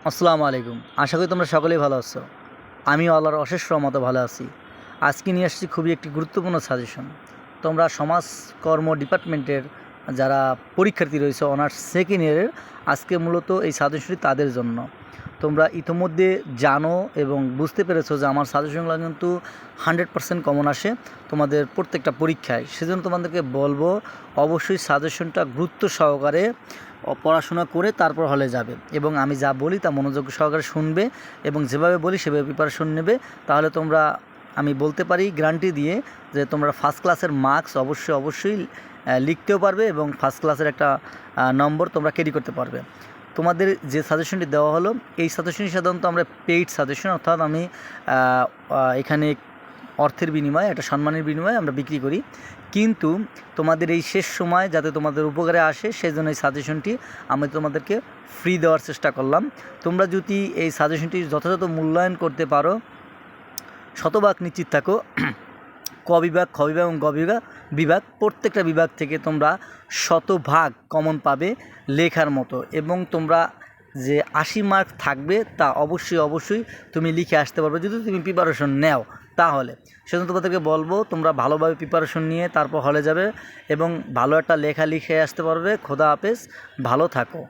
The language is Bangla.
আসসালামু আলাইকুম। আশা করি তোমরা সকলেই ভালো আছো। আমিও আল্লাহর অশেষ রহমতে ভালো আছি। আজকে নিয়ে আসছি খুবই একটি গুরুত্বপূর্ণ সাজেশন। তোমরা সমাজকর্ম ডিপার্টমেন্টের যারা পরীক্ষার্থী রয়েছে অনার্স সেকেন্ড ইয়ারের, আজকে মূলত এই সাজেশনটি তাদের জন্য। তোমরা ইতিমধ্যে জানো এবং বুঝতে পেরেছো যে আমার সাজেশনগুলো কিন্তু 100% কমন আসে তোমাদের প্রত্যেকটা পরীক্ষায়। সেজন্য তোমাদেরকে বলবো অবশ্যই সাজেশনটা গুরুত্ব সহকারে পড়াশোনা করে তারপর হলে যাবে এবং আমি যা বলি তা মনোযোগ সহকারে শুনবে এবং যেভাবে বলি সেভাবে প্রিপারেশন নেবে। তাহলে তোমরা, আমি বলতে পারি গ্যারান্টি দিয়ে, যে তোমরা ফার্স্ট ক্লাসের মার্কস অবশ্যই লিখতেও পারবে এবং ফার্স্ট ক্লাসের একটা নম্বর তোমরা ক্যারি করতে পারবে। তোমাদের যে সাজেশনটি দেওয়া হলো, এই সাজেশনটি সাধারণত আমরা পেইড সাজেশন, অর্থাৎ আমি এখানে অর্থের বিনিময়ে, একটা সম্মানের বিনিময়ে আমরা বিক্রি করি। কিন্তু তোমাদের এই শেষ সময় যাতে তোমাদের উপকারে আসে সেই জন্য এই সাজেশনটি আমি তোমাদেরকে ফ্রি দেওয়ার চেষ্টা করলাম। তোমরা যদি এই সাজেশনটি যথাযথ মূল্যায়ন করতে পারো, শতভাগ নিশ্চিত থাকো ক বিভাগ, খ বিভাগ এবং গ বিভাগ প্রত্যেকটা বিভাগ থেকে তোমরা শতভাগ কমন পাবে লেখার মতো, এবং তোমরা যে 80 মার্ক থাকবে তা অবশ্যই তুমি লিখে আসতে পারবে যদি তুমি প্রিপারেশন নেও। তাহলে সেজন্য তোমাদেরকে বলবো তোমরা ভালোভাবে প্রিপারেশন নিয়ে তারপর হলে যাবে এবং ভালো একটা লেখা লিখে আসতে পারবে। খোদা হাফেজ, ভালো থাকো।